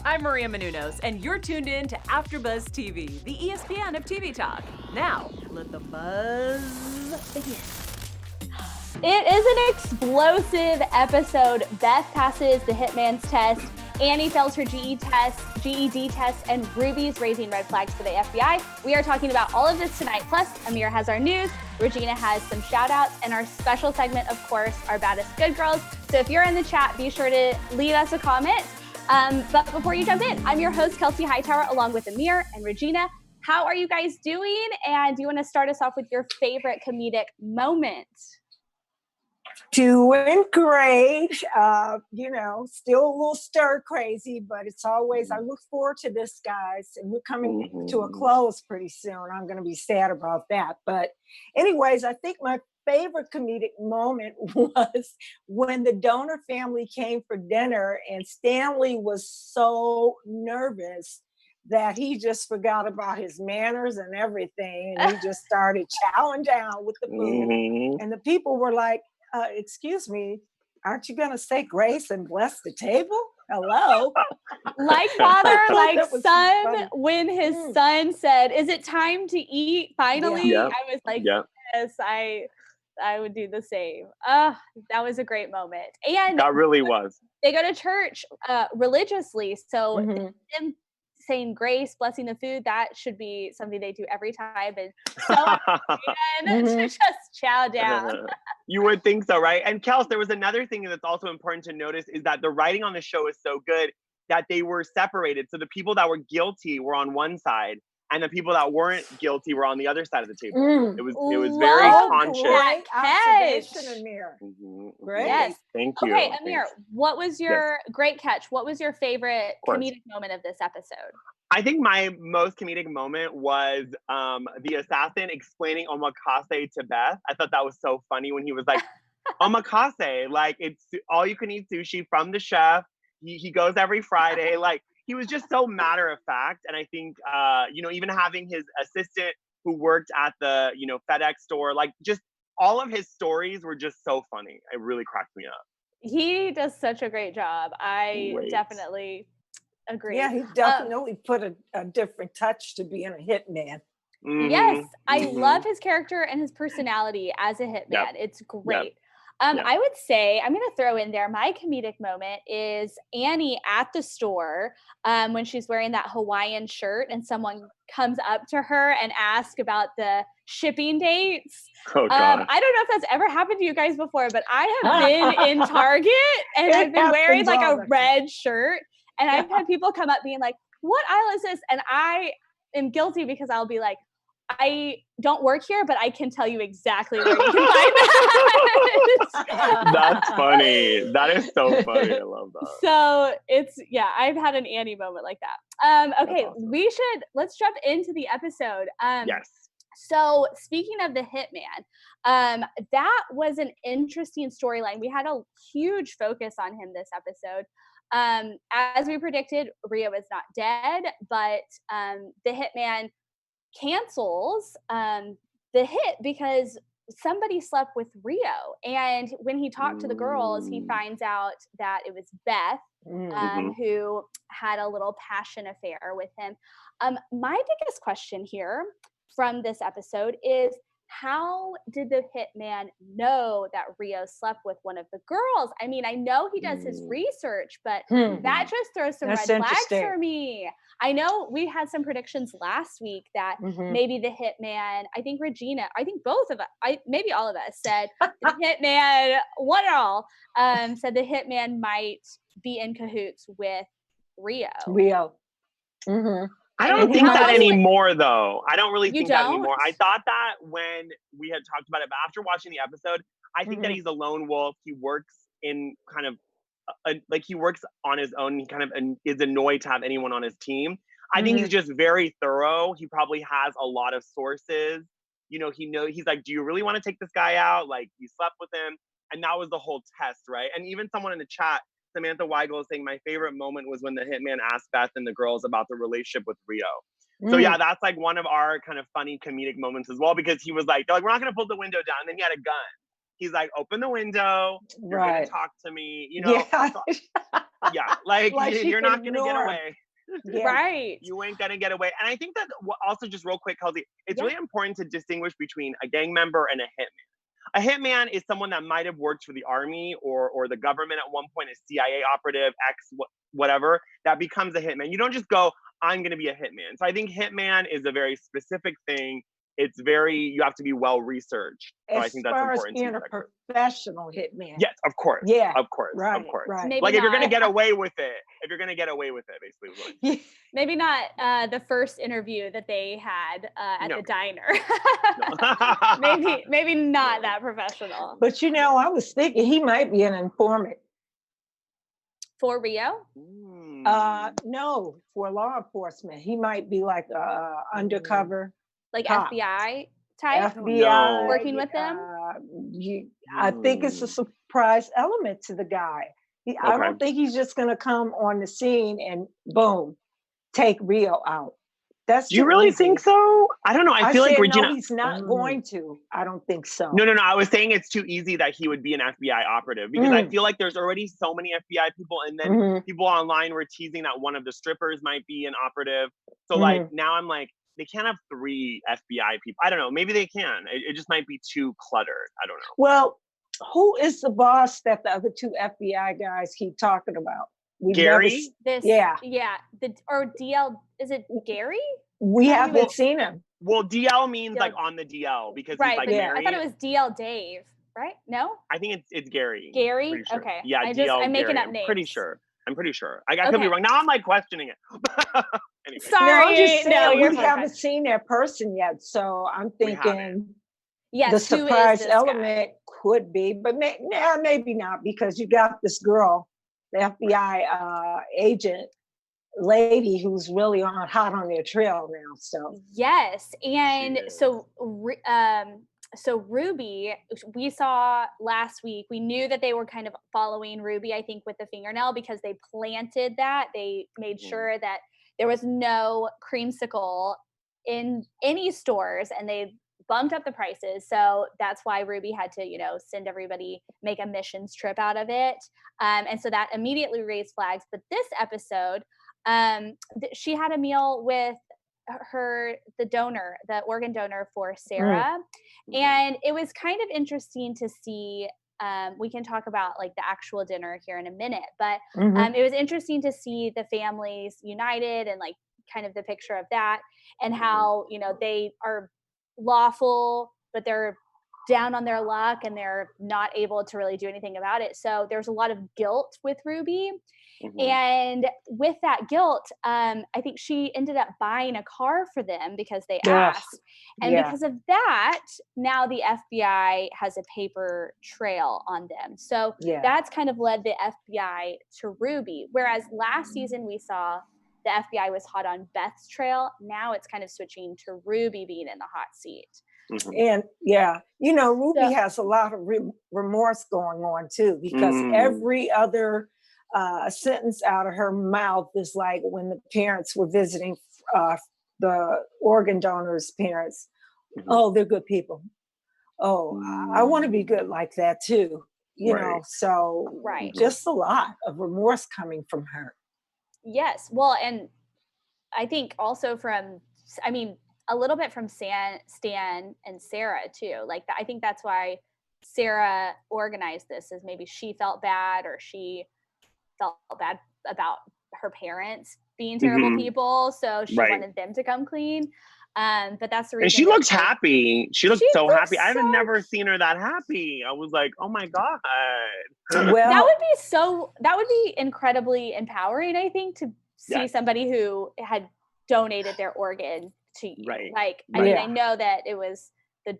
I'm Maria Menounos, and you're tuned in to AfterBuzz TV, the ESPN of TV talk. Now, let the buzz begin. It is an explosive episode. Beth passes the hitman's test, Annie fails her GED test, and Ruby's raising red flags for the FBI. We are talking about all of this tonight. Plus, Amir has our news, Regina has some shout outs, and our special segment, of course, our Baddest Good Girls. So if you're in the chat, be sure to leave us a comment. But before you jump in, I'm your host, Kelsey Hightower, along with Amir and Regina. How are you guys doing? And do you want to start us off with your favorite comedic moment? Doing great. Still a little stir crazy, but it's always, I look forward to this, guys. And we're coming to a close pretty soon. I'm going to be sad about that. But anyways, I think my favorite comedic moment was when the donor family came for dinner and Stanley was so nervous that he just forgot about his manners and everything. And he just started chowing down with the food. And the people were like, excuse me, aren't you going to say grace and bless the table? Hello? Like father, like son, funny. When his son said, is it time to eat? Finally, I was like, yes, I would do the same. That was a great moment. And that really was. They go to church religiously. So them saying grace, blessing the food, that should be something they do every time. And so to just chow down. You would think so, right? And Kels, there was another thing that's also important to notice is that the writing on the show is so good that they were separated. So the people that were guilty were on one side, and the people that weren't guilty were on the other side of the table. It was very conscious. Great observation, Amir. Great. Yes. Thank you. Okay, Amir, what was your great catch? What was your favorite comedic moment of this episode? I think my most comedic moment was the assassin explaining omakase to Beth. I thought that was so funny when he was like, omakase, like it's all you can eat sushi from the chef. He goes every Friday. Like, he was just so matter of fact. And I think, even having his assistant who worked at the, FedEx store, like just all of his stories were just so funny. It really cracked me up. He does such a great job. I definitely agree. Yeah, he definitely put a different touch to being a hitman. Yes, I love his character and his personality as a hitman. It's great. I would say, I'm going to throw in there, my comedic moment is Annie at the store when she's wearing that Hawaiian shirt and someone comes up to her and asks about the shipping dates. Oh, God. I don't know if that's ever happened to you guys before, but I have been in Target and I've been wearing like a red shirt and I've had people come up being like, what aisle is this? And I am guilty because I'll be like, I don't work here, but I can tell you exactly where you can find that. That's funny. That is so funny. I love that. So I've had an Annie moment like that. Okay, awesome. Let's jump into the episode. Yes. So speaking of the hitman, that was an interesting storyline. We had a huge focus on him this episode. As we predicted, Rio is not dead, but the hitman cancels the hit because somebody slept with Rio. And when he talked to the girls, he finds out that it was Beth who had a little passion affair with him. My biggest question here from this episode is, how did the hitman know that Rio slept with one of the girls? I mean, I know he does his research, but that just throws some red flags for me. I know we had some predictions last week that maybe the hitman, I think Regina, I think both of us, maybe all of us said the hitman, one and all, said the hitman might be in cahoots with Rio. I don't think that anymore, though. I don't really think that anymore. I thought that when we had talked about it, but after watching the episode, I think that he's a lone wolf. He works in kind of, he works on his own. He kind of is annoyed to have anyone on his team. I think he's just very thorough. He probably has a lot of sources. He's like, do you really want to take this guy out? Like, you slept with him. And that was the whole test, right? And even someone in the chat, Samantha Weigel, is saying my favorite moment was when the hitman asked Beth and the girls about the relationship with Rio. So yeah, that's like one of our kind of funny comedic moments as well, because he was like, they're like, we're not going to pull the window down. And then he had a gun. He's like, open the window. You're going to talk to me. Yeah, like you're not gonna get ignore 'em. away. Yeah. Right. You ain't gonna get away. And I think that also, just real quick, Kelsey, it's really important to distinguish between a gang member and a hitman. A hitman is someone that might have worked for the army or the government at one point, a CIA operative, whatever, that becomes a hitman. You don't just go, I'm gonna be a hitman. So I think hitman is a very specific thing. You have to be well researched. So I think that's important. As far as being a professional hitman. Yes, of course. Yeah. Of course. Right. Of course. Right. Maybe Like if you're gonna not- get away with it, basically. Maybe not the first interview that they had at the diner. maybe not that professional. But I was thinking he might be an informant. For Rio? No, for law enforcement. He might be like undercover. Like cop. FBI type? FBI. Working with them? I think it's a surprise element to the guy. I don't think he's just going to come on the scene and boom, take Rio out. Do you really think so? I don't know. I feel like Regina. No, he's not going to. I don't think so. No. I was saying it's too easy that he would be an FBI operative because I feel like there's already so many FBI people, and then people online were teasing that one of the strippers might be an operative. So like now I'm like, they can't have 3 FBI people. I don't know. Maybe they can. It just might be too cluttered. I don't know. Well, who is the boss that the other 2 FBI guys keep talking about? Gary? Yeah. Or DL, is it Gary? We haven't seen him. Well, DL means like on the DL because he's like married. I thought it was DL Dave, right? No? I think it's Gary. Gary? Sure. Okay. Yeah, I'm making up names. I'm pretty sure. I could be wrong. Now I'm like questioning it. Anyway. Sorry. No, I'm just saying, we fine. haven't seen that person yet. So I'm thinking yes, the surprise guy? element could be, but maybe not, because you got this girl, the FBI agent lady, who's really hot on their trail now. So yes, and so Ruby, we saw last week, we knew that they were kind of following Ruby, I think, with the fingernail, because they planted that. They made sure that there was no creamsicle in any stores, and they bumped up the prices. So that's why Ruby had to, send everybody, make a missions trip out of it. And so that immediately raised flags. But this episode, she had a meal with the organ donor for Sara. And it was kind of interesting to see, we can talk about like the actual dinner here in a minute, but it was interesting to see the families united and like kind of the picture of that, and how, they are lawful, but they're down on their luck and they're not able to really do anything about it. So there's a lot of guilt with Ruby. And with that guilt, I think she ended up buying a car for them because they asked. And because of that, now the FBI has a paper trail on them. So that's kind of led the FBI to Ruby. Whereas last season we saw the FBI was hot on Beth's trail. Now it's kind of switching to Ruby being in the hot seat. And Ruby has a lot of remorse going on too, because every other sentence out of her mouth is like when the parents were visiting the organ donor's parents. Oh, they're good people. Oh, I want to be good like that too. You know, so just a lot of remorse coming from her. Yes. Well, and I think also a little bit from Stan and Sara too. Like, I think that's why Sara organized this, is maybe she felt bad, or she felt bad about her parents being terrible people. So she wanted them to come clean. But that's the reason. And she looked happy. She looked so happy. I've never seen her that happy. I was like, oh my God. Well, that would be incredibly empowering, I think, to see somebody who had donated their organ to you. Right. Like, I mean, I know that it was their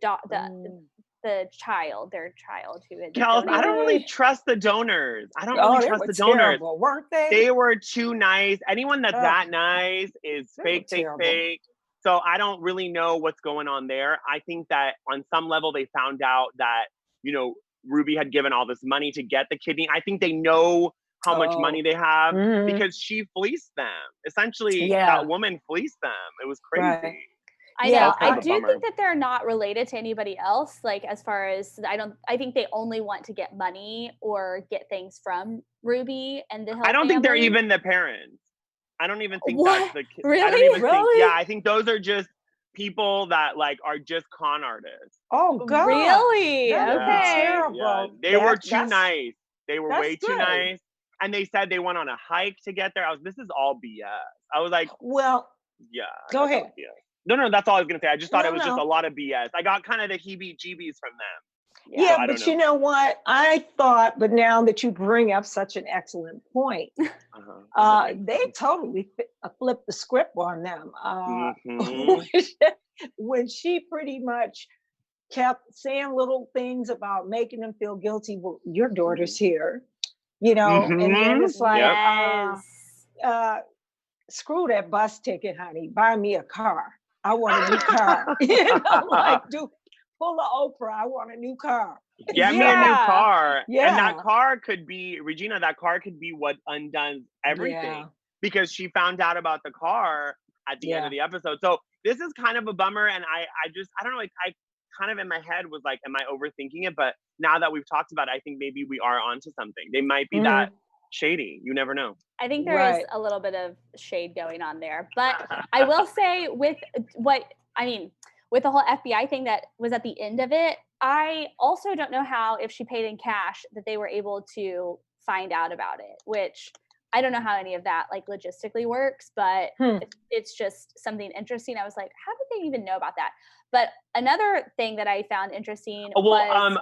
child who had donated. I don't really trust the donors. I don't really trust the donors. Terrible, weren't they? They were too nice. Anyone that's that nice is fake. So I don't really know what's going on there. I think that on some level they found out that, Ruby had given all this money to get the kidney. I think they know how much money they have because she fleeced them. Essentially, that woman fleeced them. It was crazy. I know. I do think that they're not related to anybody else. Like, as far as I think they only want to get money or get things from Ruby and the Hill I don't family. think they're even the parents. I don't even think that's the kid. Really? I don't even think. Really? Yeah, I think those are just people that like are just con artists. Oh God! Really? That would be Okay. terrible. Yeah. They were too nice. They were way too nice. And they said they went on a hike to get there. This is all BS. I was like, well, yeah. Go ahead. No, that's all I was gonna say. I just thought it was just a lot of BS. I got kind of the heebie-jeebies from them. Yeah, so but you know what? I thought, but now that you bring up such an excellent point, they totally flipped the script on them. When she pretty much kept saying little things about making them feel guilty. Well, your daughter's here, you know, and then it's like, screw that bus ticket, honey. Buy me a car. I want a new car. You know, like, full of Oprah. I want a new car. Get me a new car. Yeah. And that car could be, Regina, that car could be what undoes everything. Yeah. Because she found out about the car at the end of the episode. So this is kind of a bummer. And I don't know, like, I kind of in my head was like, am I overthinking it? But now that we've talked about it, I think maybe we are onto something. They might be that shady. You never know. I think there is a little bit of shade going on there. But I will say with the whole FBI thing that was at the end of it, I also don't know how, if she paid in cash, that they were able to find out about it, which I don't know how any of that like logistically works, but it's just something interesting. I was like, how did they even know about that? But another thing that I found interesting was...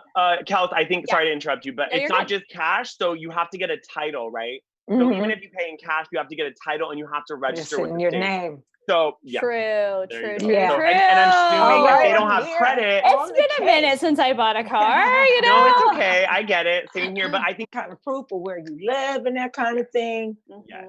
Kels, I think, sorry to interrupt you, but it's not just cash, so you have to get a title, right? So even if you pay in cash, you have to get a title and you have to register with your name. So yeah. True. Yeah. So, and I'm assuming if they don't have credit. It's been a minute since I bought a car, you know? No, it's okay. I get it. Same here. But I think kind of proof of where you live and that kind of thing. Yes.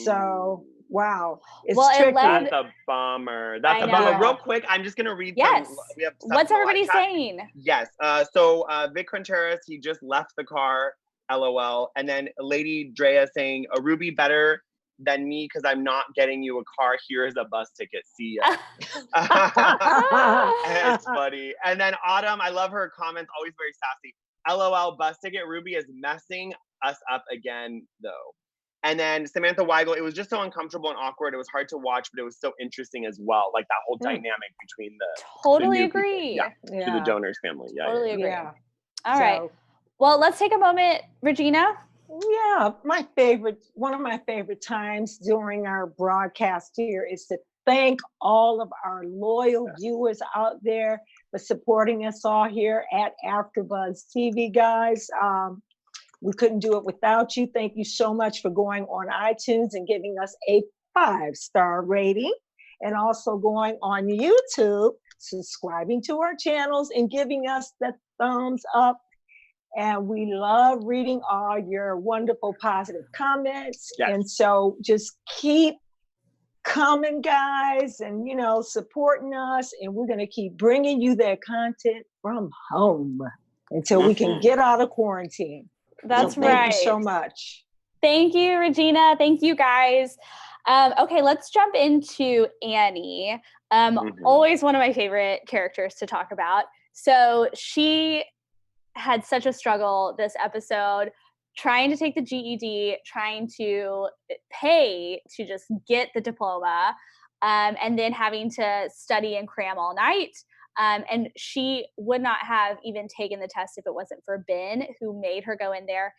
So wow. It's tricky. That's a bummer. That's a bummer. Real quick, I'm just gonna read some. We have what's everybody saying? Yes. So Vic Contreras, he just left the car. LOL. And then Lady Drea saying, a Ruby better than me because I'm not getting you a car. Here's a bus ticket. See ya. It's funny. And then Autumn, I love her comments, always very sassy. LOL, bus ticket. Ruby is messing us up again, though. And then Samantha Weigel, it was just so uncomfortable and awkward. It was hard to watch, but it was so interesting as well. Like that whole dynamic between the totally the agree. To the donors family. Totally agree. All right. Well, let's take a moment, Regina. Yeah, one of my favorite times during our broadcast here is to thank all of our loyal viewers out there for supporting us all here at AfterBuzz TV, guys. We couldn't do it without you. Thank you so much for going on iTunes and giving us a 5-star rating, and also going on YouTube, subscribing to our channels and giving us the thumbs up. And we love reading all your wonderful positive comments. Yes. And so just keep coming, guys, and, you know, supporting us. And we're going to keep bringing you that content from home until we can get out of quarantine. That's right. Thank you so much. Thank you, Regina. Thank you, guys. Okay, let's jump into Annie. Always one of my favorite characters to talk about. So she had such a struggle this episode, trying to take the GED, trying to pay to just get the diploma, and then having to study and cram all night. And she would not have even taken the test if it wasn't for Ben, who made her go in there.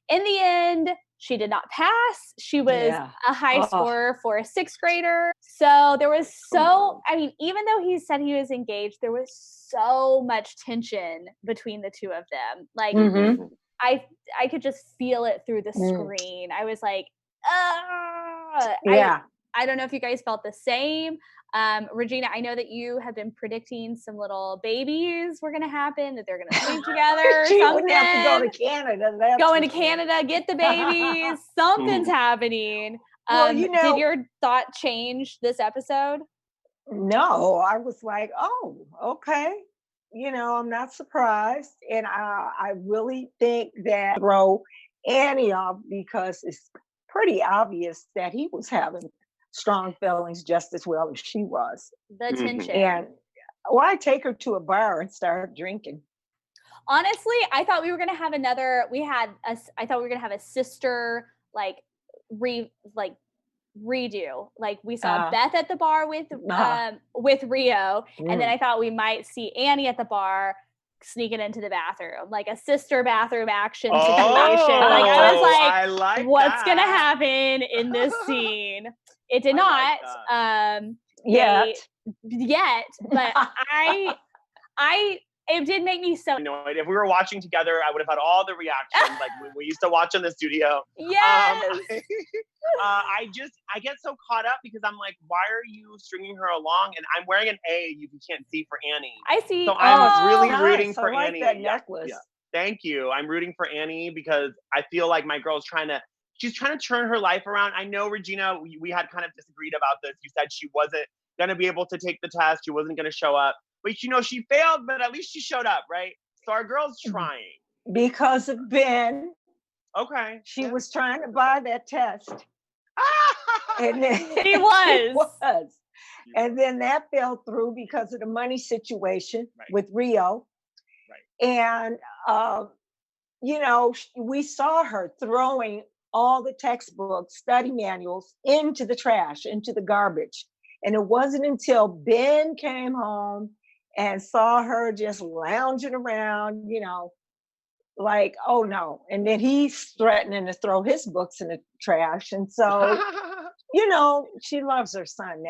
In the end, she did not pass. She was a high scorer for a 6th grader. So there was even though he said he was engaged, there was so much tension between the two of them. Like, I could just feel it through the screen. I was like, I don't know if you guys felt the same. Regina, I know that you have been predicting some little babies were going to happen, that they're going to sleep together. She wouldn't have to go to Canada. Going to Canada, get the babies. Something's happening. Well, you know, did your thought change this episode? No, I was like, oh, okay. You know, I'm not surprised. And I really think that throw Annie off because it's pretty obvious that he was having strong feelings just as well as she was. The tension. And why take her to a bar and start drinking? Honestly, I thought we were gonna have I thought we were gonna have a sister redo. Like we saw Beth at the bar with Rio, and then I thought we might see Annie at the bar sneaking into the bathroom, like a sister bathroom action situation. Like I was like, what's gonna happen in this scene? It did not yet, but it did make me so annoyed. If we were watching together, I would have had all the reactions like when we used to watch in the studio. Yes. I get so caught up because I'm like, why are you stringing her along? And I'm wearing an A you can't see for Annie. I see. So I'm really rooting for I like Annie. That necklace. Yeah. Thank you. I'm rooting for Annie because I feel like my girl's she's trying to turn her life around. I know, Regina, we had kind of disagreed about this. You said she wasn't going to be able to take the test. She wasn't going to show up. But, she failed, but at least she showed up, right? So our girl's trying. Because of Ben. Okay. She was trying to buy that test. And then he was. And then that fell through because of the money situation with Rio. Right. And, we saw her throwing all the textbooks, study manuals into the trash, into the garbage. And it wasn't until Ben came home and saw her just lounging around, like, oh no. And then he's threatening to throw his books in the trash. And so, she loves her son.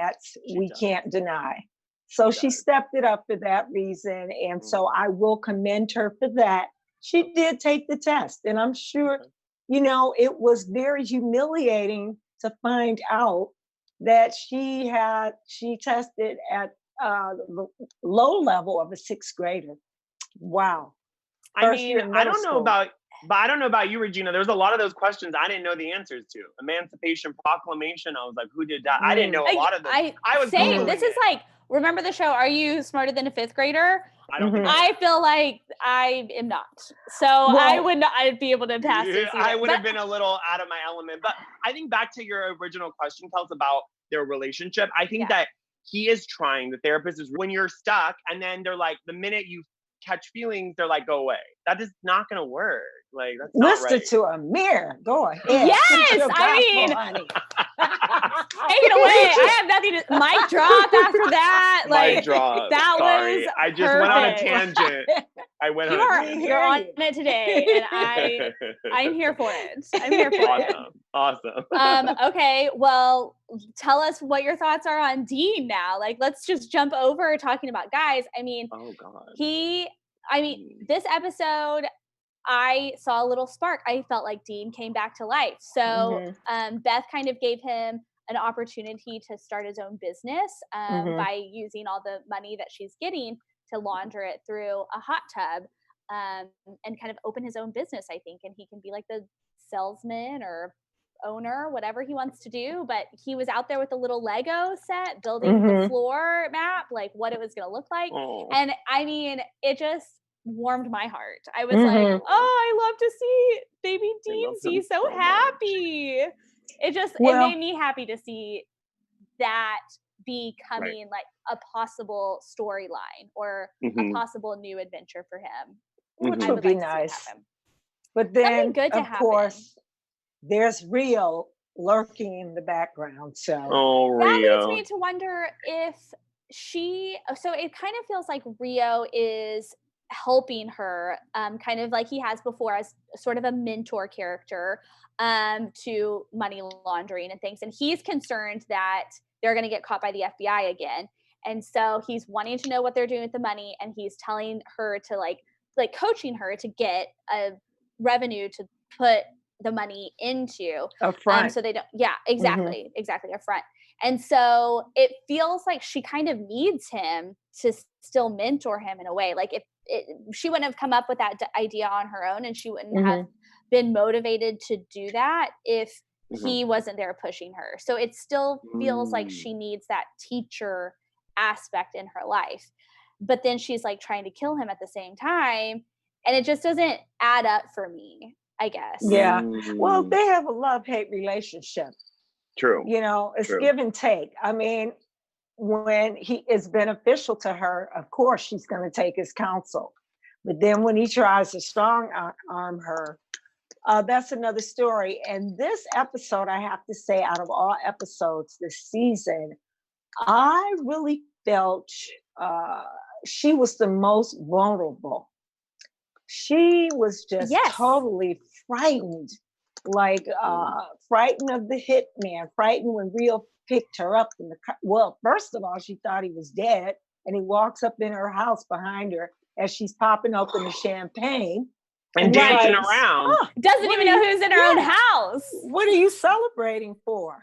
We can't deny. So she stepped it up for that reason. And so I will commend her for that. She did take the test. And I'm sure, it was very humiliating to find out that she tested at the low level of a sixth grader. Wow. I don't know about you, Regina. There's a lot of those questions I didn't know the answers to. Emancipation Proclamation. I was like, who did that? I didn't know a lot of them. I was same. This is like, remember the show, Are You Smarter Than a Fifth Grader? I don't think I feel like I am not. So I'd be able to pass this. I would have been a little out of my element. But I think back to your original question, Kels, about their relationship. I think that he is trying. The therapist is when you're stuck, and then they're like, the minute you catch feelings, they're like, go away. That is not going to work. Like, that's not Listen right. to Amir. Go ahead. Yes, honey. Take it away. I have nothing to mic drop after that. Mic drop. That Sorry. was I just perfect. went on a tangent. You're on it today, and I'm here for it. I'm here for it. Awesome. Okay, well, tell us what your thoughts are on Dean now. Like, let's just jump over talking about guys. I mean, oh God. This episode, I saw a little spark. I felt like Dean came back to life. So Beth kind of gave him an opportunity to start his own business by using all the money that she's getting to launder it through a hot tub and kind of open his own business, I think. And he can be like the salesman or owner, whatever he wants to do. But he was out there with a little Lego set, building the floor map, like what it was going to look like. And I mean, it just warmed my heart. I was like, oh, I love to see baby Dean see so happy. It made me happy to see that becoming like a possible storyline or a possible new adventure for him. Which would be nice. But then, of course, there's Rio lurking in the background. So that leads me to wonder if so it kind of feels like Rio is helping her, kind of like he has before as sort of a mentor character to money laundering and things. And he's concerned that they're going to get caught by the FBI again. And so he's wanting to know what they're doing with the money. And he's telling her to like coaching her to get a revenue to put the money into a front. So they don't, exactly a front. And so it feels like she kind of needs him to still mentor him in a way. Like if she wouldn't have come up with that idea on her own, and she wouldn't have been motivated to do that if he wasn't there pushing her. So it still feels like she needs that teacher aspect in her life. But then she's like trying to kill him at the same time. And it just doesn't add up for me, I guess. Yeah. Well, they have a love-hate relationship. True. You know, it's True. give and take. I mean, when he is beneficial to her, of course she's going to take his counsel. But then when he tries to strong arm her, that's another story. And this episode, I have to say, out of all episodes this season, I really felt she was the most vulnerable. She was just totally frightened, like frightened of the hitman, frightened when Rio picked her up in the car. Well, first of all, she thought he was dead, and he walks up in her house behind her as she's popping open the champagne and dancing around. Doesn't even know who's in her own house. What are you celebrating for?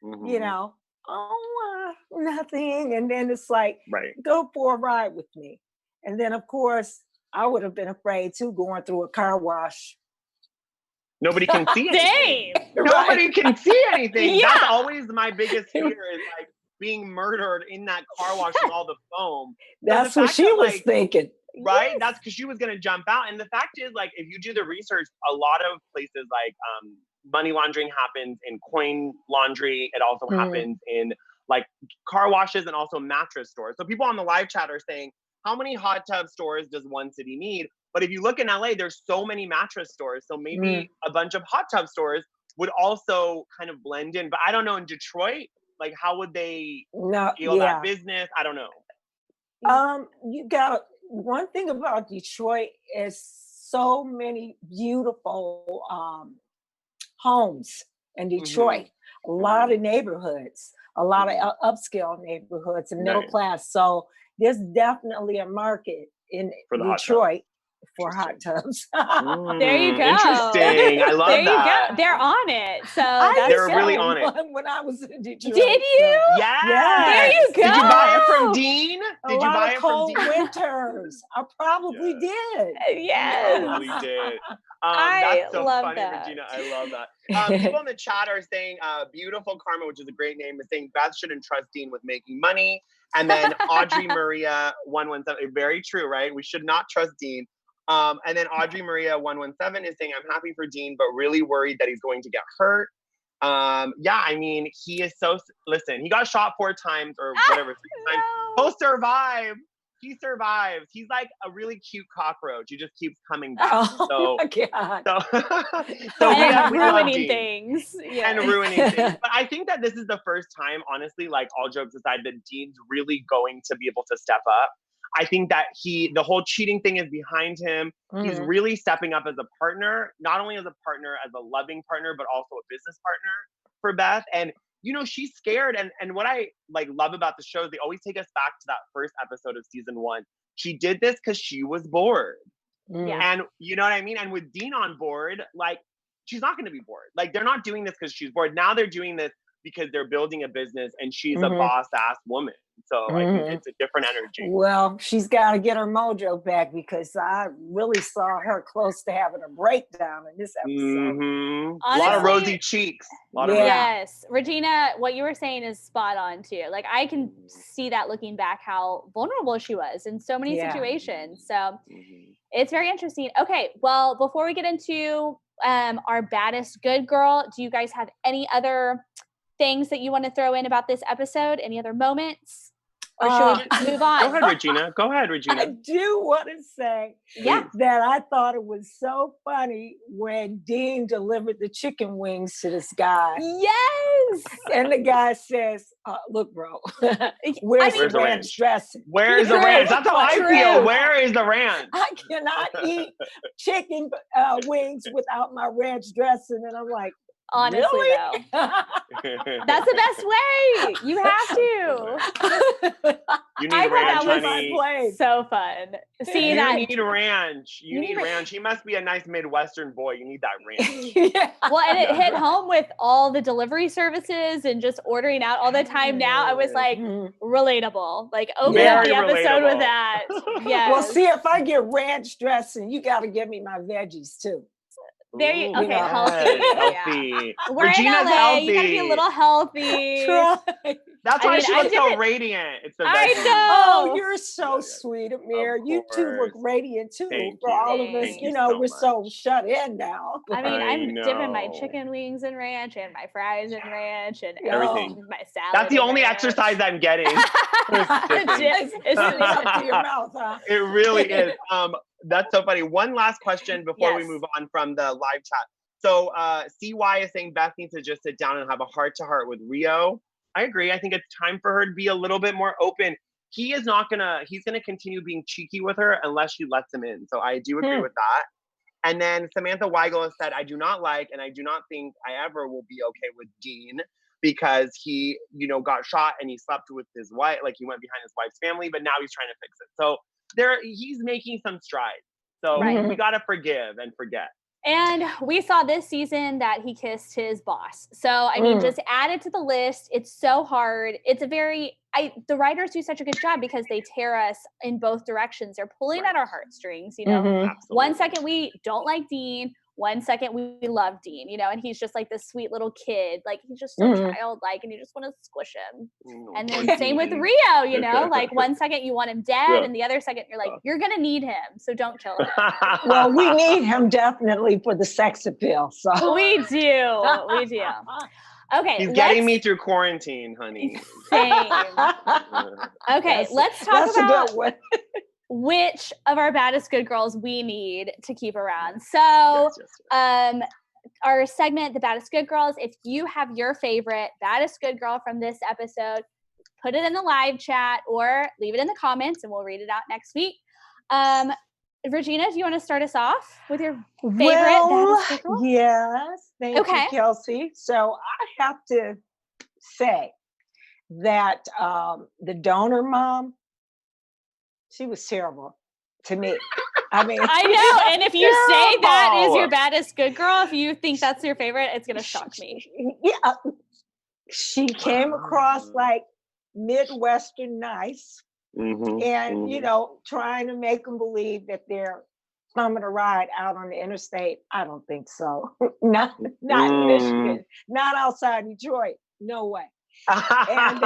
You know, nothing. And then it's like, go for a ride with me. And then, of course, I would have been afraid too, going through a car wash. Nobody can see anything. Nobody can see anything. That's always my biggest fear, is like being murdered in that car wash with all the foam. That's what she was thinking. Right? That's because she was going to jump out. And the fact is, like, if you do the research, a lot of places like money laundering happens in coin laundry. It also happens in like car washes and also mattress stores. So people on the live chat are saying, how many hot tub stores does one city need? But if you look in LA, there's so many mattress stores. So maybe a bunch of hot tub stores would also kind of blend in. But I don't know, in Detroit, like how would they feel that business? I don't know. You got one thing about Detroit is so many beautiful homes in Detroit. A lot of neighborhoods, a lot of upscale neighborhoods and middle class. So there's definitely a market in Detroit for hot tubs. There you go. Interesting. I love that. There you go. They're on it. So they're really on it. When I was in Detroit. Did you? Yeah. There you go. Did you buy it from Dean? Did you buy it from cold Dean? winters. I probably did. Yes. You probably did. I That's so love funny, that. Regina. I love that. People in the chat are saying, beautiful Karma, which is a great name, is saying Beth shouldn't trust Dean with making money. And then Audrey Maria 117, very true, right? We should not trust Dean. And then Audrey Maria 117 is saying, I'm happy for Dean, but really worried that he's going to get hurt. Yeah, I mean, he is so, listen, he got shot 4 times or whatever, 3 times. He'll survive. He survives. He's like a really cute cockroach. He just keeps coming back. Oh my God. So and we ruining things. And ruining things. But I think that this is the first time, honestly, like all jokes aside, that Dean's really going to be able to step up. I think that the whole cheating thing is behind him. He's really stepping up as a partner, not only as a partner, as a loving partner, but also a business partner for Beth. And, you know, she's scared. And what I like love about the show is they always take us back to that first episode of season 1. She did this because she was bored. And you know what I mean? And with Dean on board, like, she's not going to be bored. Like, they're not doing this because she's bored. Now they're doing this because they're building a business and she's a boss ass woman. So I think it's a different energy. Well, she's got to get her mojo back because I really saw her close to having a breakdown in this episode. Honestly, a lot of rosy cheeks. Yes. Regina, what you were saying is spot on too. Like I can see that looking back how vulnerable she was in so many situations. So it's very interesting. Okay. Well, before we get into our baddest good girl, do you guys have any other things that you want to throw in about this episode? Any other moments? Or should we move on? Go ahead, Regina. I do want to say that I thought it was so funny when Dean delivered the chicken wings to this guy. Yes! And the guy says, look, bro, where's the ranch dressing? Where's the ranch? That's how I feel. Where is the ranch? I cannot eat chicken wings without my ranch dressing. And I'm like, honestly, really? Though. That's the best way. You have to. You need ranch, honey. So fun. See you that? Need ranch. You need ranch. He must be a nice Midwestern boy. You need that ranch. Well, and it hit home with all the delivery services and just ordering out all the time. Now I was like, relatable. Like, open up the episode with that. Yeah. Well, see, if I get ranch dressing, you got to give me my veggies too. There you okay, healthy. Healthy. We're Regina's in LA. healthy. You gotta be a little healthy. That's why she looks so radiant. It's the I best. know. Oh, you're so sweet, Amir. You two look radiant too. Thank For you. all of us, Thank you you know, so we're so much. shut in now. I mean, I'm dipping my know. chicken wings in ranch and my fries in ranch and Everything. my salad. That's the in only ranch. exercise I'm getting. It's really up to your mouth, huh? It really is. That's so funny. One last question before we Yes. move on from the live chat. So CY is saying Beth needs to just sit down and have a heart-to-heart with Rio. I agree. I think it's time for her to be a little bit more open. He's gonna continue being cheeky with her unless she lets him in. So I do agree with that. And then Samantha Weigel has said, I do not like, and I do not think I ever will be okay with Dean because he, got shot and he slept with his wife, like he went behind his wife's family, but now he's trying to fix it. So he's making some strides. So we got to forgive and forget. And we saw this season that he kissed his boss. So, I mean, just add it to the list. It's so hard. It's the writers do such a good job because they tear us in both directions. They're pulling at our heartstrings, Absolutely. 1 second we don't like Dean, 1 second we love Dean, and he's just like this sweet little kid. Like he's just so childlike and you just want to squish him. And then same with Rio, like 1 second you want him dead and the other second you're like, you're going to need him. So don't kill him. Well, we need him definitely for the sex appeal. So we do. Okay. He's getting me through quarantine, honey. Same. Okay. Let's talk about which of our baddest good girls we need to keep around. So, our segment, The Baddest Good Girls, if you have your favorite baddest good girl from this episode, put it in the live chat or leave it in the comments and we'll read it out next week. Regina, do you want to start us off with your favorite baddest good girl? Yes. Thank you, Kelsey. So I have to say that the donor mom, she was terrible to me. I mean, I know. And if you say that is your baddest good girl, if you think that's your favorite, it's going to shock me. Yeah. She came across like Midwestern nice and, trying to make them believe that they're bumming a ride out on the interstate. I don't think so. Not in Michigan, not outside Detroit. No way. And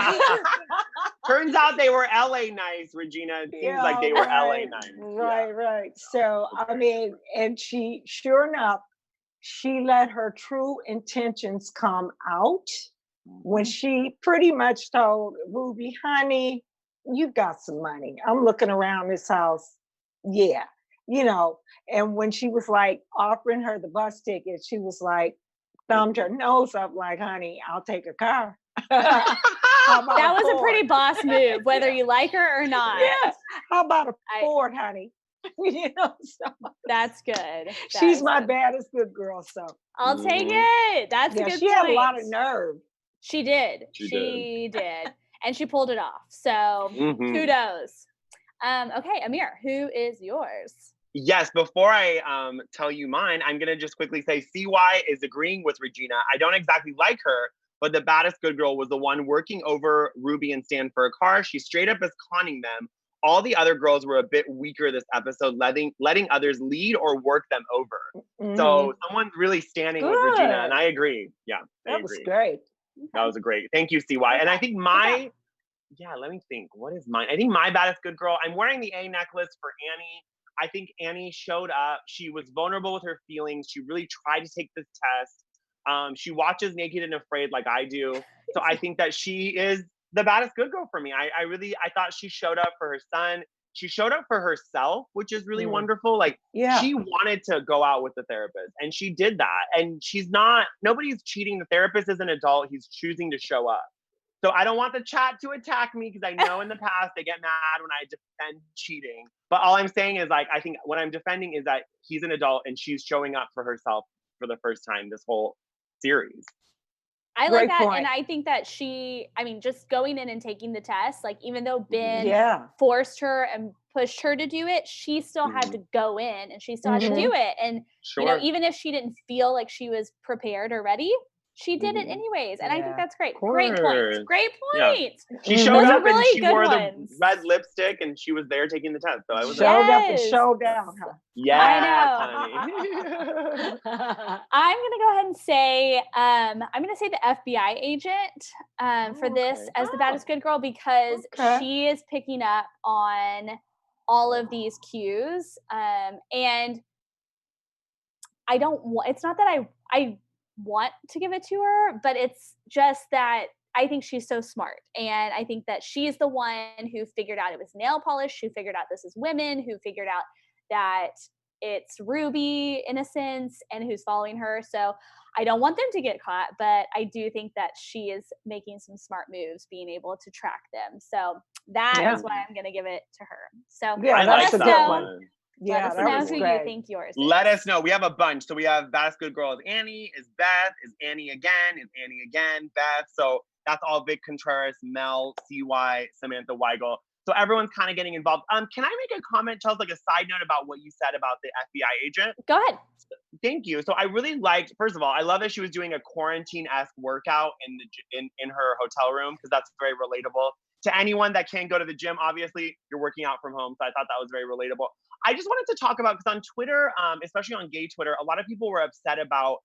turns out they were LA nice, Regina. It seems like they were LA nice. Right. So, I mean, and she, sure enough, she let her true intentions come out when she pretty much told Ruby, honey, you've got some money. I'm looking around this house. Yeah. And when she was like offering her the bus ticket, she was like, thumbed her nose up like, honey, I'll take a car. That was a pretty boss move, whether you like her or not. Yes. How about a Ford, honey? So that's good. She's my baddest good girl. So I'll take it. That's a good she had a lot of nerve. She did. She did. And she pulled it off. So kudos. Okay, Amir, who is yours? Yes, before I tell you mine, I'm going to just quickly say CY is agreeing with Regina. I don't exactly like her, but the baddest good girl was the one working over Ruby and Stan for a car. She straight up is conning them. All the other girls were a bit weaker this episode, letting others lead or work them over. So someone's really standing with Regina, and I agree. Yeah, that was great. That was great. Thank you, CY. And I think let me think. What is mine? I think my baddest good girl, I'm wearing the A necklace for Annie. I think Annie showed up. She was vulnerable with her feelings. She really tried to take this test. She watches Naked and Afraid like I do. So I think that she is the baddest good girl for me. I thought she showed up for her son. She showed up for herself, which is really wonderful. Like she wanted to go out with the therapist and she did that. And nobody's cheating. The therapist is an adult. He's choosing to show up. So I don't want the chat to attack me because I know in the past they get mad when I defend cheating. But all I'm saying is I think what I'm defending is that he's an adult and she's showing up for herself for the first time this whole series. I like that. And I think that just going in and taking the test, like even though Ben forced her and pushed her to do it, she still had to go in and she still had to do it. And, even if she didn't feel like she was prepared or ready, she did it anyways. And I think that's great. Of Great course. points. Great Yeah. points. She showed Those are up and really she good wore ones. the red lipstick and she was there taking the test. So I was Showed up and Yes. showed out, huh? yes, I honey. I'm gonna go ahead and say I'm gonna say the FBI agent for this okay. as the baddest good girl because she is picking up on all of these cues. And I don't want, it's not that I want to give it to her, but it's just that I think she's so smart. And I think that she's the one who figured out it was nail polish, who figured out this is women, who figured out that it's Ruby in a sense and who's following her. So I don't want them to get caught, but I do think that she is making some smart moves, being able to track them. So that is why I'm going to give it to her. So yeah, that's a good one. Let us know who you think yours is. Let us know. We have a bunch. So we have Baddest Good Girl is Annie, is Beth, is Annie again, Beth. So that's all Vic Contreras, Mel, CY, Samantha Weigel. So everyone's kind of getting involved. Can I make a comment, Chelsea, like a side note about what you said about the FBI agent? Go ahead. Thank you. So I really liked, first of all, I love that she was doing a quarantine-esque workout in her hotel room because that's very relatable. To anyone that can't go to the gym, obviously, you're working out from home. So I thought that was very relatable. I just wanted to talk about, because on Twitter, especially on gay Twitter, a lot of people were upset about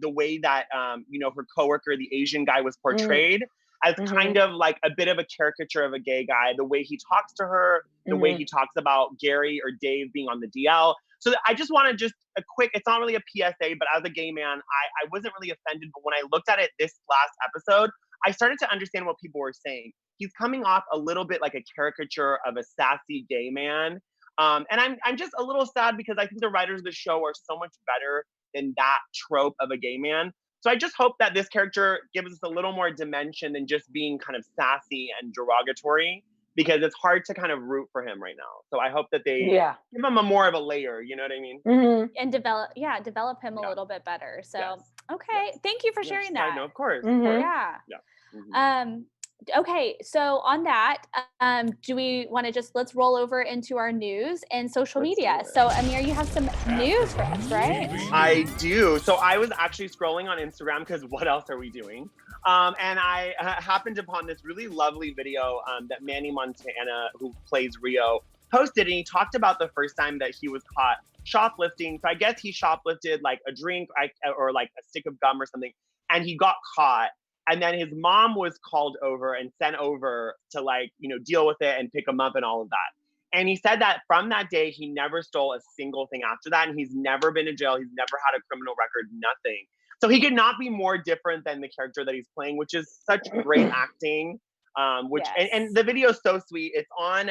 the way that, her coworker, the Asian guy, was portrayed as kind of like a bit of a caricature of a gay guy. The way he talks to her, the way he talks about Gary or Dave being on the DL. So I just want to just a quick, it's not really a PSA, but as a gay man, I wasn't really offended. But when I looked at it this last episode, I started to understand what people were saying. He's coming off a little bit like a caricature of a sassy gay man. And I'm just a little sad because I think the writers of the show are so much better than that trope of a gay man. So I just hope that this character gives us a little more dimension than just being kind of sassy and derogatory, because it's hard to kind of root for him right now. So I hope that they give him a more of a layer, you know what I mean? And develop him a little bit better. So, thank you for sharing that. No, of course. Yeah. Okay, so on that, do we want to let's roll over into our news and social media. So Amir, you have some news for us, right? I do. So I was actually scrolling on Instagram because what else are we doing? And I happened upon this really lovely video that Manny Montana, who plays Rio, posted, and he talked about the first time that he was caught shoplifting. So I guess he shoplifted like a drink or like a stick of gum or something, and he got caught. And then his mom was called over and sent over to deal with it and pick him up and all of that. And he said that from that day, he never stole a single thing after that. And he's never been in jail. He's never had a criminal record, nothing. So he could not be more different than the character that he's playing, which is such great acting. And the video is so sweet. It's on,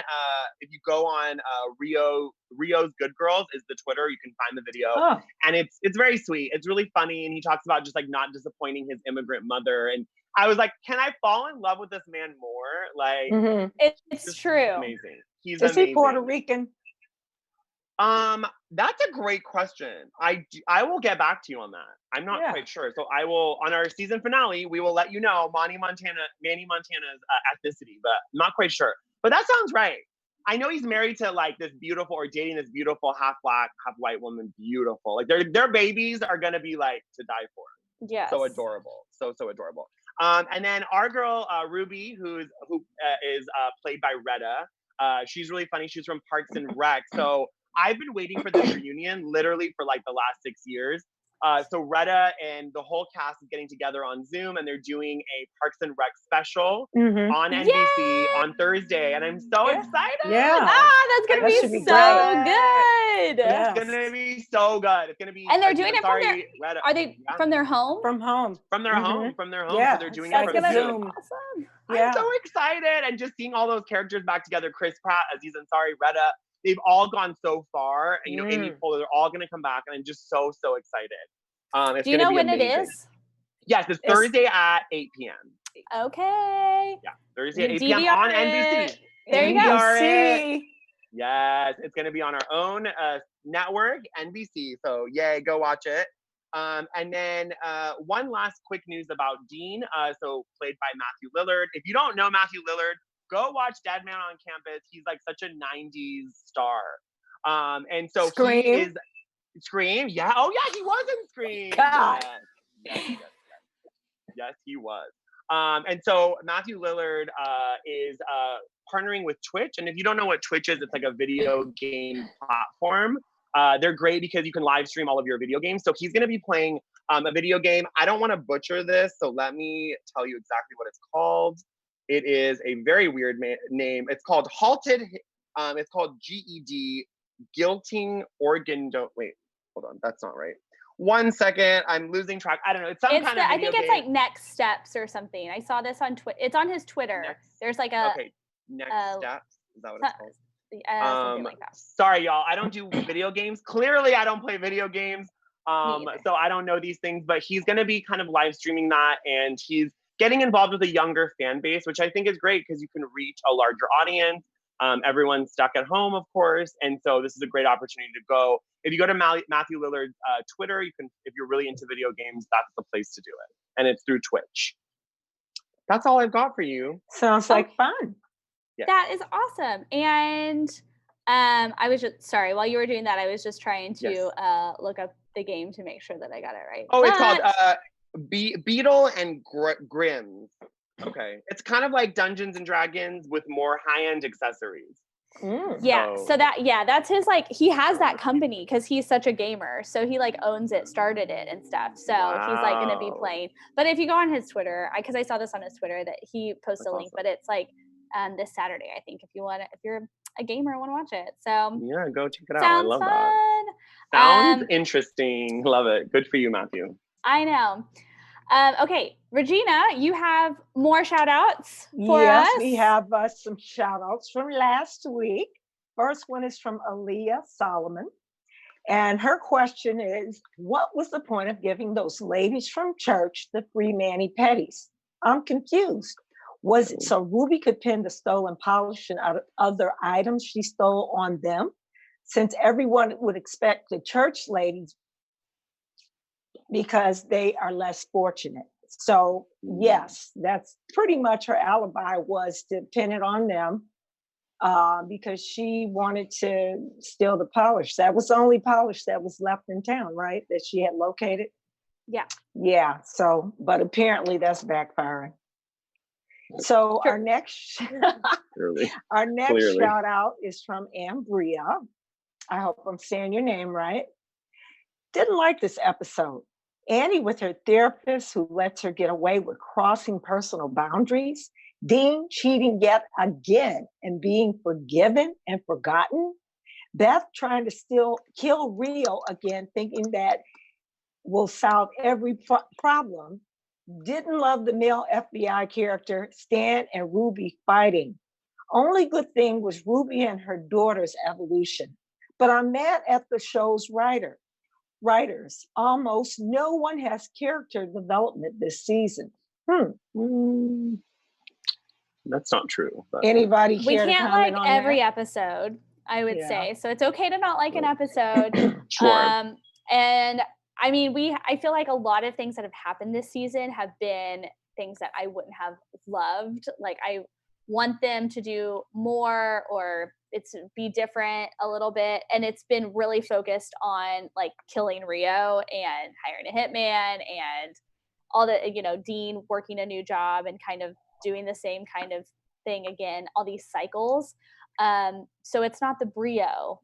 if you go on Rio's Good Girls is the Twitter, you can find the video. And it's very sweet. It's really funny. And he talks about just like not disappointing his immigrant mother. And I was like, can I fall in love with this man more? Like, it's true. Amazing. He's amazing. He Puerto Rican? That's a great question. I will get back to you on that. I'm not quite sure. So I will, on our season finale, we will let you know Manny Montana's ethnicity, but I'm not quite sure. But that sounds right. I know he's married to like this beautiful, or dating this beautiful half black, half white woman. Beautiful. Like their babies are gonna be like to die for. Yeah. So adorable. So adorable. And then our girl Ruby, who is played by Retta. She's really funny. She's from Parks and Rec. So I've been waiting for this reunion literally for like the last 6 years. So Retta and the whole cast is getting together on Zoom, and they're doing a Parks and Rec special on NBC on Thursday, and I'm so excited. That's gonna be so good. It's gonna be so good. It's gonna be. And they're doing it from their. Retta. Are they from their home? From home. From their home. Yeah. So they're doing it from Zoom. Awesome. I'm so excited, and just seeing all those characters back together. Chris Pratt, Aziz Ansari, Retta. They've all gone so far, and Amy Poehler, they're all going to come back, and I'm just so excited. Do you know when it is? Yes, it's Thursday at 8 p.m. Okay. Yeah, Thursday at 8 p.m. on NBC. There you go. Yes, it's going to be on our own network, NBC. So yay, go watch it. And then one last quick news about Dean, so played by Matthew Lillard. If you don't know Matthew Lillard, go watch Dead Man on Campus. He's like such a 90s star. And so Scream. He is Scream. Yeah. Oh yeah, he was in Scream. God. Yes. Yes, he was. And so Matthew Lillard is partnering with Twitch. And if you don't know what Twitch is, it's like a video game platform. They're great because you can live stream all of your video games. So he's going to be playing a video game. I don't want to butcher this, so let me tell you exactly what it's called. It is a very weird name. It's called Halted. It's called GED, Guilting Organ. Wait, hold on. That's not right. 1 second. I'm losing track. I don't know. It's some kind of video I think it's game. like Next Steps or something. I saw this on Twitter. It's on his Twitter. There's like a Next Steps. Is that what it's called? Something like that. Sorry, y'all. I don't do video games. Clearly, I don't play video games. So I don't know these things. But he's going to be kind of live streaming that, and he's getting involved with a younger fan base, which I think is great because you can reach a larger audience. Everyone's stuck at home, of course, and so this is a great opportunity to go. If you go to Matthew Lillard's Twitter, you can, if you're really into video games, that's the place to do it, and it's through Twitch. That's all I've got for you. Sounds like fun. Yeah. That is awesome. And I was just sorry while you were doing that, I was just trying to look up the game to make sure that I got it right. Oh, it's called Beetle and Grims. Okay, it's kind of like Dungeons and Dragons with more high-end accessories. Yeah, so that's his, like, he has that company because he's such a gamer, so he like owns it, started it and stuff, so he's like going to be playing. But if you go on his Twitter, because I saw this on his Twitter that he posted a link, but it's like this Saturday, I think, if you're a gamer and want to watch it. So yeah, go check it out. Sounds I love fun. that. Sounds interesting. Love it. Good for you, Matthew. I know. Okay, Regina, you have more shout outs for us? Yes, we have some shout outs from last week. First one is from Aaliyah Solomon. And her question is, what was the point of giving those ladies from church the free mani-pedis? I'm confused. Was it so Ruby could pin the stolen polish and other items she stole on them? Since everyone would expect the church ladies because they are less fortunate. So yes, that's pretty much her alibi, was to pin it on them because she wanted to steal the polish. That was the only polish that was left in town, right? That she had located. Yeah. Yeah. So, but apparently that's backfiring. So our next shout out is from Ambria. I hope I'm saying your name right. Didn't like this episode. Annie with her therapist who lets her get away with crossing personal boundaries. Dean cheating yet again and being forgiven and forgotten. Beth trying to kill Rio again, thinking that will solve every problem. Didn't love the male FBI character, Stan and Ruby fighting. Only good thing was Ruby and her daughter's evolution. But I'm mad at the show's writers. Almost no one has character development this season. That's not true. But anybody we can't like every episode, I would say. So it's okay to not like an episode. Sure. And I mean, I feel like a lot of things that have happened this season have been things that I wouldn't have loved. Like I want them to do more or it's be different a little bit. And it's been really focused on like killing Rio and hiring a hitman and all the, Dean working a new job and kind of doing the same kind of thing again, all these cycles. So it's not the Brio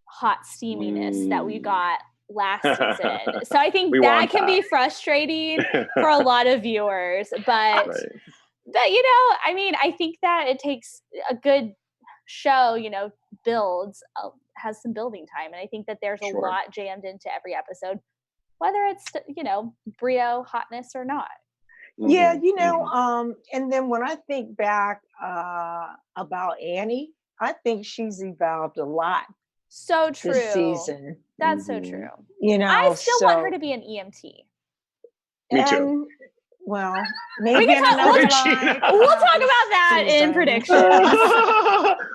hot steaminess that we got last season. So I think that can be frustrating for a lot of viewers, but I mean, I think that it takes a good show, builds, has some building time. And I think that there's a lot jammed into every episode, whether it's, Brio hotness or not. Yeah, and then when I think back about Annie, I think she's evolved a lot. So true. This season. That's so true. I still want her to be an EMT. Me too. Well, maybe we'll talk about that in predictions.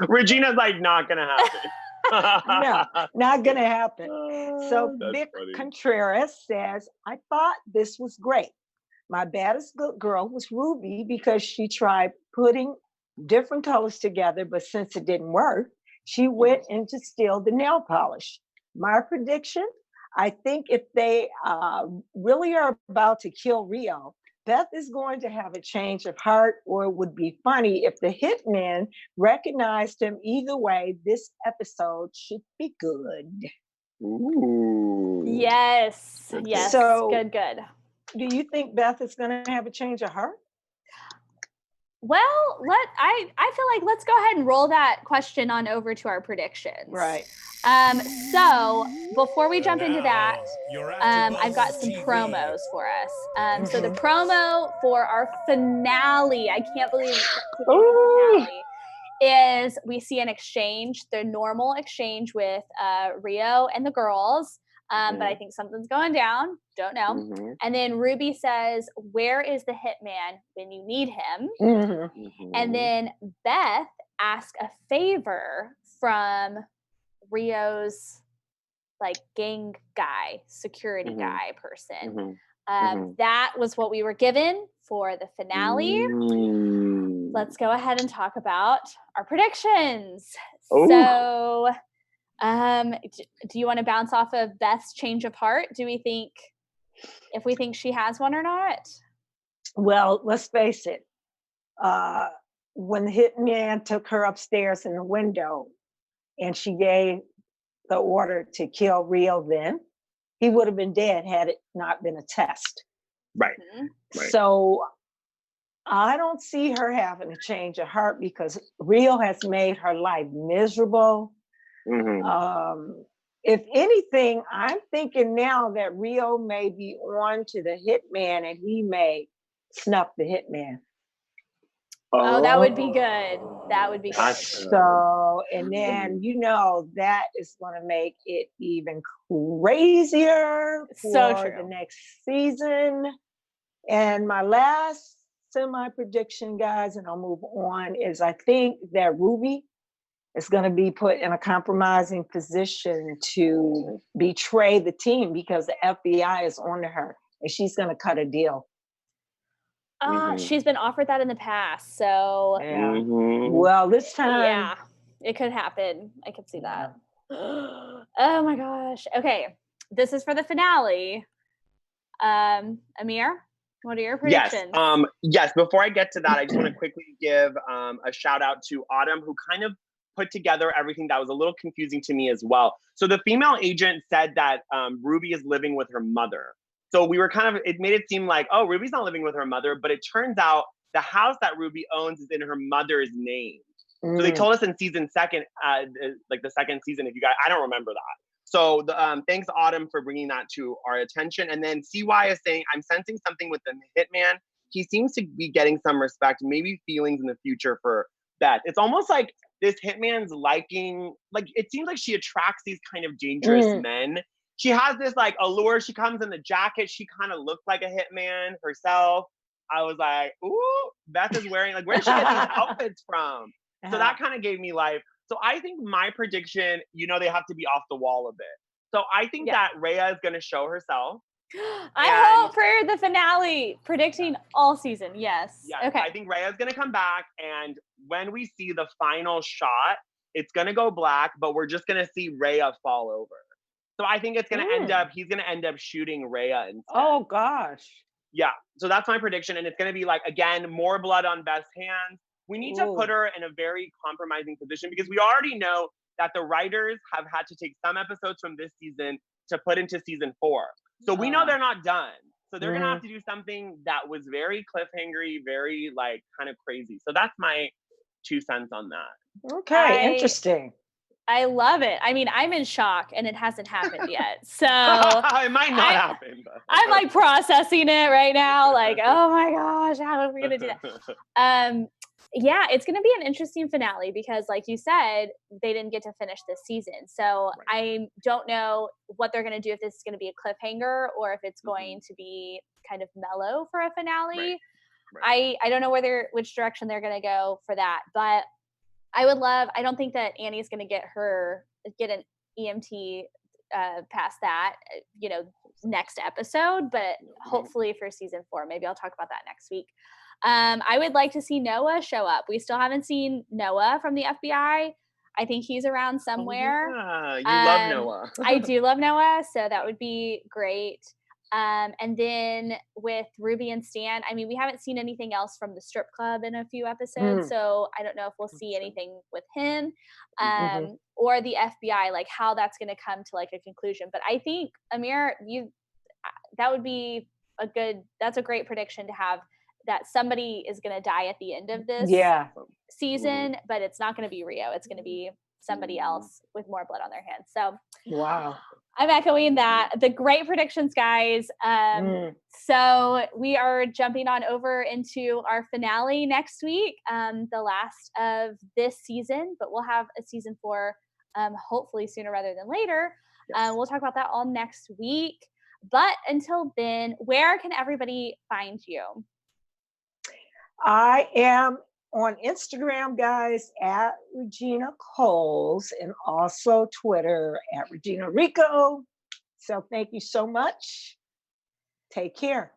Regina's like, not gonna happen. No, not gonna happen. So Vic Contreras says, I thought this was great. My baddest girl was Ruby because she tried putting different colors together, but since it didn't work, she went in to steal the nail polish. My prediction, I think if they really are about to kill Rio, Beth is going to have a change of heart, or it would be funny if the hitman recognized him. Either way, this episode should be good. Ooh. Yes. Yes. So, good. Do you think Beth is going to have a change of heart? Well, I feel like let's go ahead and roll that question on over to our predictions. Right. So before we jump into that, I've got some promos for us. So the promo for our finale, I can't believe it's finale, is we see an exchange, the normal exchange with Rio and the girls. But I think something's going down. Don't know. And then Ruby says, "Where is the hitman when you need him?" And then Beth asks a favor from Rio's like gang guy, security guy person. That was what we were given for the finale. Let's go ahead and talk about our predictions. So do you want to bounce off of Beth's change of heart? Do we think if we think she has one or not? Well, let's face it. When the hitman took her upstairs in the window and she gave the order to kill Rio, then he would have been dead had it not been a test. Right. So I don't see her having a change of heart because Rio has made her life miserable. If anything, I'm thinking now that Rio may be on to the hitman and he may snuff the hitman. Oh, that would be good. That would be good. So, and then, that is going to make it even crazier for the next season. And my last semi-prediction, guys, and I'll move on, is I think that Ruby is going to be put in a compromising position to betray the team because the FBI is on to her and she's going to cut a deal. She's been offered that in the past, so well, this time, it could happen. I could see that. Oh my gosh. Okay, this is for the finale. Amir, what are your predictions? Yes. Before I get to that, I just want to quickly give a shout out to Autumn, who kind of put together everything that was a little confusing to me as well. So the female agent said that Ruby is living with her mother. So we were it made it seem like, oh, Ruby's not living with her mother, but it turns out the house that Ruby owns is in her mother's name. So they told us in the second season, if you guys, I don't remember that. So thanks Autumn for bringing that to our attention. And then CY is saying, I'm sensing something with the hitman. He seems to be getting some respect, maybe feelings in the future for Beth. It's almost like this hitman's liking, it seems like she attracts these kind of dangerous men. She has this allure. She comes in the jacket. She kind of looks like a hitman herself. I was like, ooh, Beth is wearing, where did she get these outfits from? So that kind of gave me life. So I think my prediction, they have to be off the wall a bit. So I think that Rhea is going to show herself. I hope for the finale, predicting all season. Yes. Okay. I think Rhea is going to come back. And when we see the final shot, it's going to go black, but we're just going to see Rhea fall over. So I think it's going to he's going to end up shooting Rhea instead. Oh, gosh. Yeah. So that's my prediction. And it's going to be again, more blood on Beth's hands. We need to put her in a very compromising position because we already know that the writers have had to take some episodes from this season to put into season 4. So we know they're not done. So they're going to have to do something that was very cliffhangery, very kind of crazy. So that's my 2 cents on that. Okay. Interesting. I love it. I mean, I'm in shock and it hasn't happened yet. So it might not happen. But. I'm processing it right now. Oh my gosh, how are we going to do that? Yeah, it's going to be an interesting finale because like you said, they didn't get to finish this season. So I don't know what they're going to do, if this is going to be a cliffhanger or if it's going to be kind of mellow for a finale. I don't know which direction they're going to go for that, but I don't think that Annie's going to get an EMT past that, next episode, but hopefully for season 4, maybe I'll talk about that next week. I would like to see Noah show up. We still haven't seen Noah from the FBI. I think he's around somewhere. Oh, yeah. You love Noah. I do love Noah, so that would be great. And then with Ruby and Stan, I mean, we haven't seen anything else from the strip club in a few episodes, so I don't know if we'll see anything with him or the FBI, like how that's going to come to like a conclusion. But I think, Amir, that would be that's a great prediction to have, that somebody is going to die at the end of this season, but it's not going to be Rio. It's going to be somebody else with more blood on their hands. So wow. I'm echoing that. The great predictions, guys. So we are jumping on over into our finale next week, the last of this season, but we'll have a season 4 hopefully sooner rather than later. We'll talk about that all next week. But until then, where can everybody find you? I am on Instagram, guys, at Regina Coles, and also Twitter at Regina Rico. So thank you so much. Take care.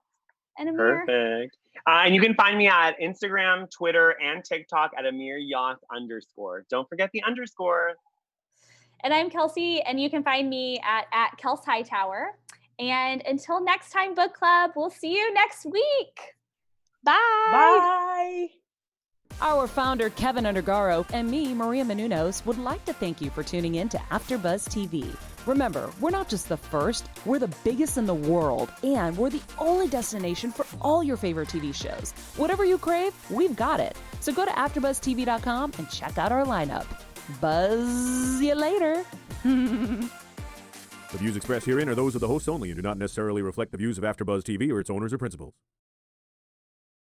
And Amir. Perfect. And you can find me at Instagram, Twitter, and TikTok at Amir Yassai _. Don't forget the underscore. And I'm Kelsey, and you can find me at Kelsey Hightower. And until next time, book club, we'll see you next week. Bye. Bye. Our founder, Keven Undergaro, and me, Maria Menounos, would like to thank you for tuning in to AfterBuzz TV. Remember, we're not just the first, we're the biggest in the world, and we're the only destination for all your favorite TV shows. Whatever you crave, we've got it. So go to AfterBuzzTV.com and check out our lineup. Buzz you later. The views expressed herein are those of the hosts only and do not necessarily reflect the views of AfterBuzz TV or its owners or principals.